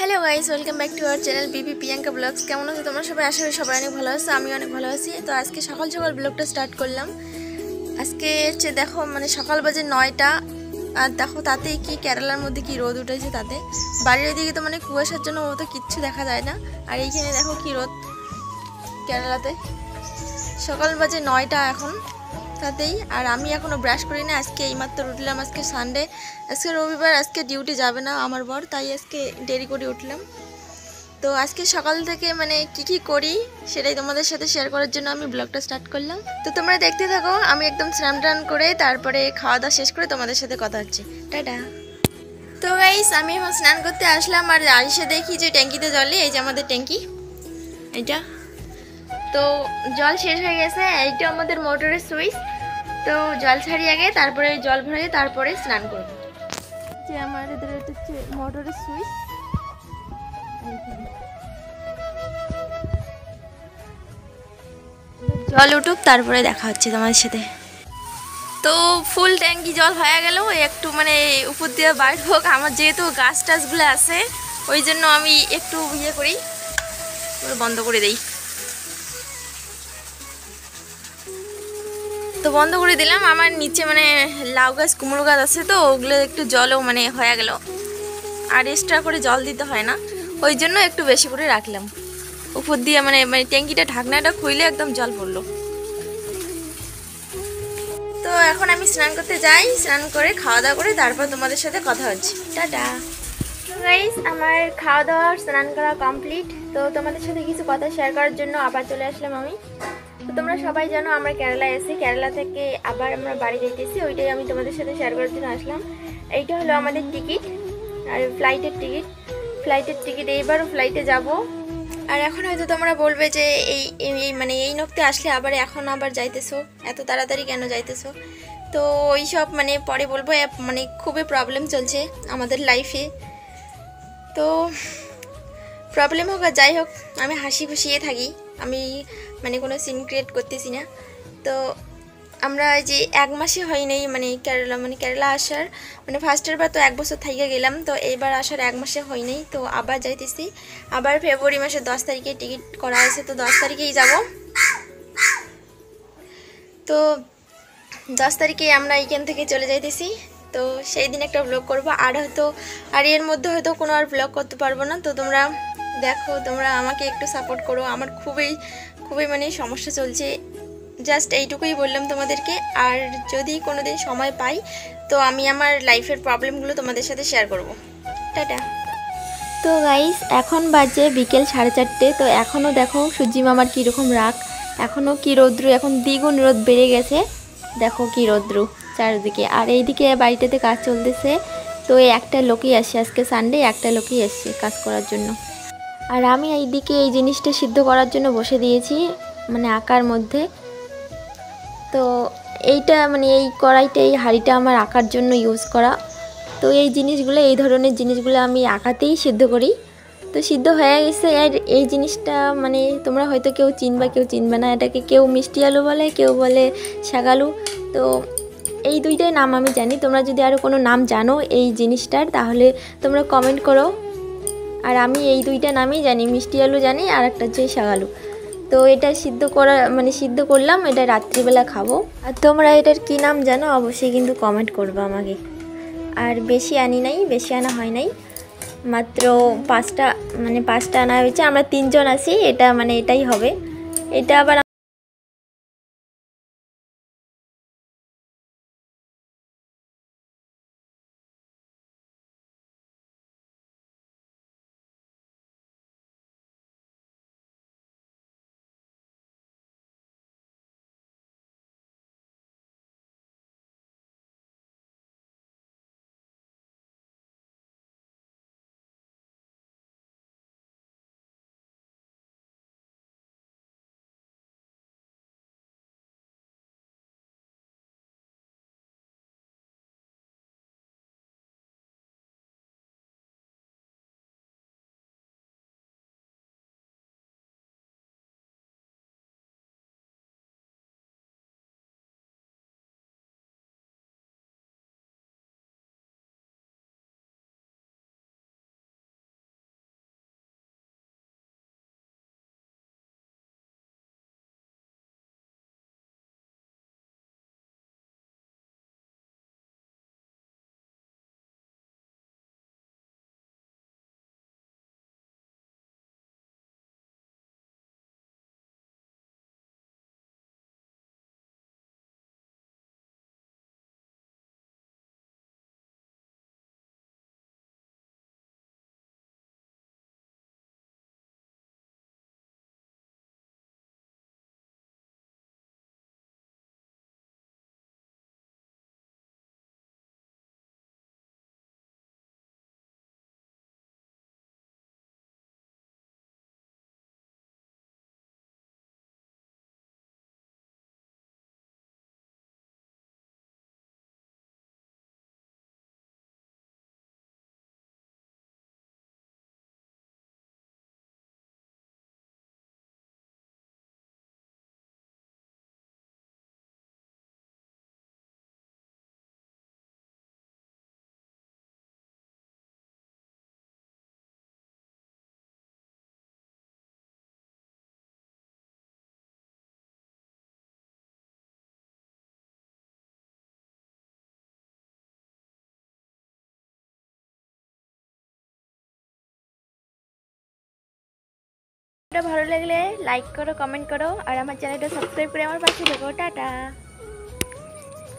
Hello guys, welcome back to our channel Bibi Priyanka blogs. কেমন আছো তোমরা সবাই? আশা করি সবাই অনেক ভালো আছো, আমি অনেক ভালো আছি। তো আজকে সকাল সকাল ব্লগটা স্টার্ট করলাম। আজকে হচ্ছে দেখো সকাল বাজে 9টা, আর দেখো তাতেই কি কেরালার মধ্যে কি রোদ উঠেছে। তাতে বাড়ির ওইদিকে তো কুয়াশার জন্য ও তো কিচ্ছু দেখা যায় না, আর এইখানে দেখো কি রোদ কেরালাতে। সকাল বাজে 9টা এখন তাতেই। আর আমি এখনও ব্রাশ করি না, আজকে এইমাত্র উঠলাম। আজকে সানডে, আজকে রবিবার, আজকে ডিউটি যাবে না আমার বর, তাই আজকে দেরি করে উঠলাম। তো আজকে সকাল থেকে কি করি সেটাই তোমাদের সাথে শেয়ার করার জন্য আমি ব্লগটা স্টার্ট করলাম। তো তোমরা দেখতে থাকো। আমি একদম স্নান টান করে তারপরে খাওয়া দাওয়া শেষ করে তোমাদের সাথে কথা হচ্ছে। টাটা। তো গাইস, আমি এখন স্নান করতে আসলাম, আর এসে দেখি যে ট্যাঙ্কিতে জলে, এই যে আমাদের ট্যাঙ্কি এইটা, তো জল শেষ হয়ে গেছে। এইটা আমাদের মোটরের সুইচ। তো জল ছাড়িয়ে আগে তারপরে জল ভরে তারপরে স্নান করব। যে আমাদের এটা হচ্ছে মোটরের সুইচ। জল উঠুক তারপরে দেখা হচ্ছে তোমাদের সাথে। তো ফুল ট্যাঙ্কি জল হয়ে গেল, একটু উপর দিয়ে বাইর হোক। আমার যেহেতু গাছ টাছগুলো আছে ওই জন্য আমি একটু ইয়ে করি, বন্ধ করে দেই। তো বন্ধ করে দিলাম। আমার নিচে লাউ গাছ কুমড়ো গাছ আছে, তো ওগুলো একটু জলও হয়ে গেল, আর এক্সট্রা করে জল দিতে হয় না, ওই জন্য একটু বেশি করে রাখলাম। উপর দিয়ে ট্যাঙ্কিটা ঢাকনাটা খুইলে একদম জল পড়লো। তো এখন আমি স্নান করতে যাই, স্নান করে খাওয়া দাওয়া করে তারপর তোমাদের সাথে কথা হচ্ছে। টাটা। গাইস, আমার খাওয়া দাওয়া স্নান করা কমপ্লিট। তো তোমাদের সাথে কিছু কথা শেয়ার করার জন্য আবার চলে আসলাম আমি। তো তোমরা সবাই জানো আমরা কেরালায় এসেছি, কেরালা থেকে আবার আমরা বাড়ি যাইতেছি, ওইটাই আমি তোমাদের সাথে শেয়ার করার জন্য আসলাম। এইটা হলো আমাদের টিকিট, আর ফ্লাইটের টিকিট এইবারও ফ্লাইটে যাব। আর এখন হয়তো তোমরা বলবে যে এই এই নক্তে আসলে আবার এখন আবার যাইতেছো, এত তাড়াতাড়ি কেন যাইতেছো? তো ওই সব পরে বলবো। খুবই প্রবলেম চলছে আমাদের লাইফে। তো প্রবলেম হোক আর যাই হোক, আমি হাসি খুশিয়ে থাকি। আমি কোনো সিন ক্রিয়েট করতেছি না। তো আমরা এই যে 1 মাসে হয় নাই কেরালা আসার, ফার্স্টের বার তো 1 বছর থাইকে গেলাম, তো এইবার আসার 1 মাসে হয় নাই। তো আবার যাইতেছি, আবার ফেব্রুয়ারি মাসের 10 তারিখে টিকিট করা আছে, তো 10 তারিখেই যাব। তো 10 তারিখে আমরা এইখান থেকে চলে যাইতেছি। তো সেই দিন একটা ব্লগ করব, আর এর মধ্যে হয়তো কোনো আর ব্লগ করতে পারবো না। তো তোমরা দেখো, তোমরা আমাকে একটু সাপোর্ট করো। আমার খুবই খুবই সমস্যা চলছে, জাস্ট এইটুকুই বললাম তোমাদেরকে। আর যদি কোনো দিন সময় পাই তো আমি আমার লাইফের প্রবলেমগুলো তোমাদের সাথে শেয়ার করব। টাটা। তো গাইস, এখন বাজে বিকেল 4:30। তো এখনও দেখো সূর্যি মামার কীরকম রাগ, এখনও কি রৌদ্র, এখন দ্বিগুণ রোদ বেড়ে গেছে। দেখো কি রৌদ্র চারিদিকে। আর এইদিকে বাড়িটাতে কাজ চলতেছে। তো একটা লোকই আসছে, আজকে সানডে, একটা লোকই আসছে কাজ করার জন্য। আর আমি এইদিকে এই জিনিসটা সিদ্ধ করার জন্য বসে দিয়েছি, আকার মধ্যে। তো এইটা এই কড়াইটা, এই হাঁড়িটা আমার আঁকার জন্য ইউজ করা। তো এই জিনিসগুলো, এই ধরনের জিনিসগুলো আমি আঁকাতেই সিদ্ধ করি। তো সিদ্ধ হয়ে গেছে। আর এই জিনিসটা তোমরা হয়তো কেউ চিনবা কেউ চিনবে না, এটাকে কেউ মিষ্টি আলু বলে, কেউ বলে শাকালু। তো এই দুইটাই নাম আমি জানি। তোমরা যদি আরও কোনো নাম জানো এই জিনিসটার তাহলে তোমরা কমেন্ট করো। আর আমি এই দুইটা নামই জানি, মিষ্টি আলু জানি, আর একটা হচ্ছে শাকালু। তো এটা সিদ্ধ করা সিদ্ধ করলাম, এটা রাত্রিবেলা খাবো। আর তোমরা এটার কি নাম জানো অবশ্যই কিন্তু কমেন্ট করবে আমাকে। আর বেশি আনি নাই, বেশি আনা হয় নাই, মাত্র 5টা আনা হয়েছে। আমরা 3 জন আছি, এটা এটাই হবে। এটা আবার ভিডিওটা ভালো লাগলে লাইক করো, কমেন্ট করো, আর আমার চ্যানেলটা সাবস্ক্রাইব করে আমার পাশে থেকো। টাটা।